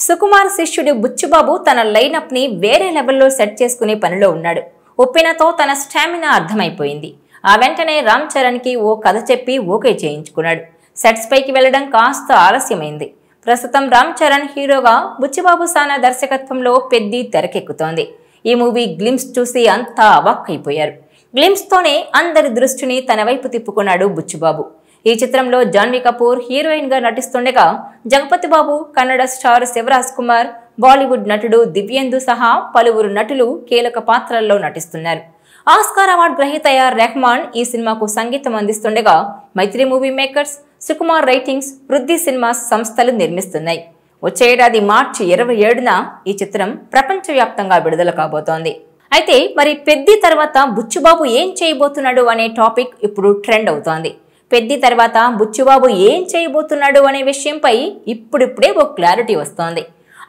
సుకుమార్ శిష్యుడు బుచ్చిబాబు తన లైనప్ ని వేరే లెవెల్లో సెట్ చేసుకునే పనిలో ఉన్నాడు. ఉప్పెనతో తన స్టామినా అర్థమైపోయింది. ఆ వెంటనే రామ్ చరణ్ కి ఓ కథ చెప్పి ఓకే చేయించుకున్నాడు. సెట్స్ పైకి వెళ్లడం కాస్త ఆలస్యమైంది. ప్రస్తుతం రామ్ చరణ్ హీరోగా బుచ్చిబాబు సానా దర్శకత్వంలో పెద్ది తెరకెక్కుతోంది. ఈ మూవీ గ్లిమ్స్ చూసి అంతా అవాక్కైపోయారు. గ్లిమ్స్ తోనే అందరి దృష్టిని తన వైపు తిప్పుకున్నాడు బుచ్చిబాబు. ఈ చిత్రంలో జాన్వీ కపూర్ హీరోయిన్ గా నటిస్తుండగా జగపతి బాబు, కన్నడ స్టార్ శివరాజ్ కుమార్, బాలీవుడ్ నటుడు దివ్యేందు సహా పలువురు నటులు కీలక పాత్రల్లో నటిస్తున్నారు. ఆస్కార్ అవార్డు గ్రహీత రెహమాన్ ఈ సినిమాకు సంగీతం అందిస్తుండగా మైత్రి మూవీ మేకర్స్, సుకుమార్ రైటింగ్స్, వృద్ధి సినిమాస్ సంస్థలు నిర్మిస్తున్నాయి. వచ్చే ఏడాది మార్చి 27న ఈ చిత్రం ప్రపంచవ్యాప్తంగా విడుదల కాబోతోంది. అయితే మరి పెద్ది తర్వాత బుచ్చిబాబు ఏం చేయబోతున్నాడు అనే టాపిక్ ఇప్పుడు ట్రెండ్ అవుతోంది. పెద్ది తర్వాత బుచ్చిబాబు ఏం చేయబోతున్నాడు అనే విషయంపై ఇప్పుడిప్పుడే ఓ క్లారిటీ వస్తోంది.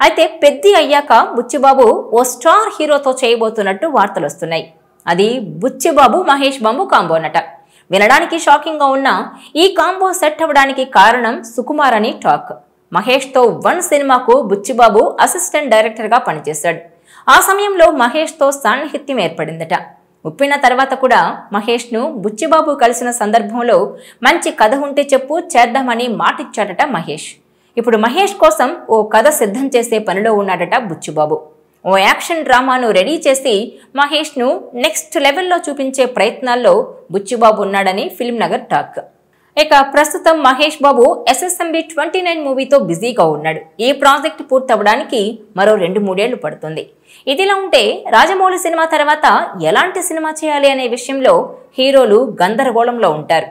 అయితే పెద్ది అయ్యాక బుచ్చిబాబు ఓ స్టార్ హీరోతో చేయబోతున్నట్టు వార్తలు వస్తున్నాయి. అది బుచ్చిబాబు మహేష్ బాబు కాంబోనట. వినడానికి షాకింగ్ గా ఉన్న ఈ కాంబో సెట్ అవ్వడానికి కారణం సుకుమార్ అని టాక్. మహేష్ తో 1 సినిమాకు బుచ్చిబాబు అసిస్టెంట్ డైరెక్టర్ గా పనిచేశాడు. ఆ సమయంలో మహేష్ తో సాన్నిహిత్యం ఏర్పడిందట. ఉప్పిన తర్వాత కూడా మహేష్ ను బుచ్చిబాబు కలిసిన సందర్భంలో మంచి కథ ఉంటే చెప్పు చేద్దామని మాటిచ్చాడట మహేష్. ఇప్పుడు మహేష్ కోసం ఓ కథ సిద్ధం చేసే పనిలో ఉన్నాడట బుచ్చిబాబు. ఓ యాక్షన్ డ్రామాను రెడీ చేసి మహేష్ ను నెక్స్ట్ లెవెల్లో చూపించే ప్రయత్నాల్లో బుచ్చిబాబు ఉన్నాడని ఫిల్మ్ నగర్ టాక్. ఇక ప్రస్తుతం మహేష్ బాబు SSMB 29 మూవీతో బిజీగా ఉన్నాడు. ఈ ప్రాజెక్ట్ పూర్తవడానికి మరో 2-3 ఏళ్లు పడుతుంది. ఇదిలా ఉంటే రాజమౌళి సినిమా తర్వాత ఎలాంటి సినిమా చేయాలి అనే విషయంలో హీరోలు గందరగోళంలో ఉంటారు.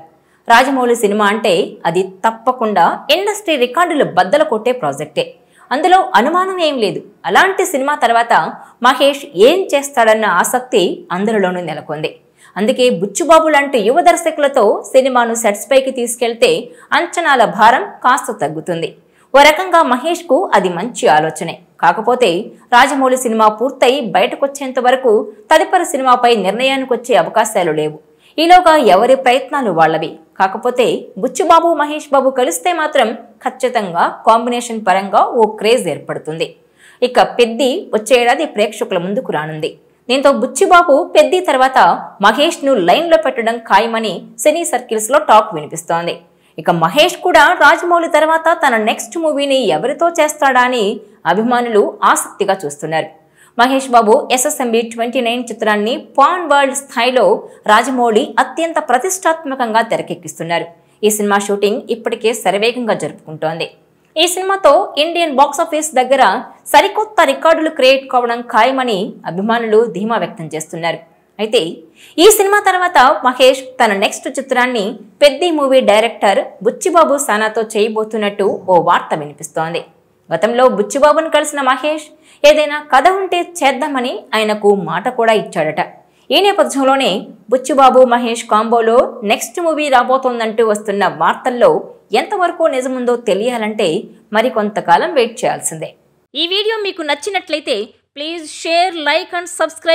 రాజమౌళి సినిమా అంటే అది తప్పకుండా ఇండస్ట్రీ రికార్డులు బద్దలు కొట్టే ప్రాజెక్టే. అందులో అనుమానం ఏం లేదు. అలాంటి సినిమా తర్వాత మహేష్ ఏం చేస్తాడన్న ఆసక్తి అందరిలోనూ నెలకొంది. అందుకే బుచ్చిబాబు లాంటి యువ దర్శకులతో సినిమాను సెట్స్ పైకి తీసుకెళ్తే అంచనాల భారం కాస్త తగ్గుతుంది. ఓ రకంగా మహేష్ కు అది మంచి ఆలోచనే. కాకపోతే రాజమౌళి సినిమా పూర్తయి బయటకొచ్చేంత వరకు తదుపరి సినిమాపై నిర్ణయానికి వచ్చే అవకాశాలు లేవు. ఈలోగా ఎవరి ప్రయత్నాలు వాళ్లవి. కాకపోతే బుచ్చిబాబు, మహేష్ బాబు కలిస్తే మాత్రం ఖచ్చితంగా కాంబినేషన్ పరంగా ఓ క్రేజ్ ఏర్పడుతుంది. ఇక పెద్ది వచ్చే ఏడాది ప్రేక్షకుల ముందుకు రానుంది. దీంతో బుచ్చిబాబు పెద్ది తర్వాత మహేష్ ను లైన్ లో పెట్టడం ఖాయమని సినీ సర్కిల్స్ లో టాక్ వినిపిస్తోంది. ఇక మహేష్ కూడా రాజమౌళి తర్వాత తన నెక్స్ట్ మూవీని ఎవరితో చేస్తాడా అని అభిమానులు ఆసక్తిగా చూస్తున్నారు. మహేష్ బాబు SSMB 29 చిత్రాన్ని పాన్ వరల్డ్ స్థాయిలో రాజమౌళి అత్యంత ప్రతిష్టాత్మకంగా తెరకెక్కిస్తున్నారు. ఈ సినిమా షూటింగ్ ఇప్పటికే శరవేగంగా జరుపుకుంటోంది. ఈ సినిమాతో ఇండియన్ బాక్సాఫీస్ దగ్గర సరికొత్త రికార్డులు క్రియేట్ కావడం ఖాయమని అభిమానులు ధీమా వ్యక్తం చేస్తున్నారు. అయితే ఈ సినిమా తర్వాత మహేష్ తన నెక్స్ట్ చిత్రాన్ని పెద్ది మూవీ డైరెక్టర్ బుచ్చిబాబు సానాతో చేయబోతున్నట్టు ఓ వార్త వినిపిస్తోంది. గతంలో బుచ్చిబాబును కలిసిన మహేష్ ఏదైనా కథ ఉంటే చేద్దామని ఆయనకు మాట కూడా ఇచ్చాడట. ఈ నేపథ్యంలోనే బుచ్చిబాబు మహేష్ కాంబోలో నెక్స్ట్ మూవీ రాబోతోందంటూ వస్తున్న వార్తల్లో ఎంతవరకు నిజముందో తెలియాలంటే మరికొంతకాలం వెయిట్ చేయాల్సిందే. ఈ వీడియో మీకు నచ్చినట్లయితే please share, like and subscribe.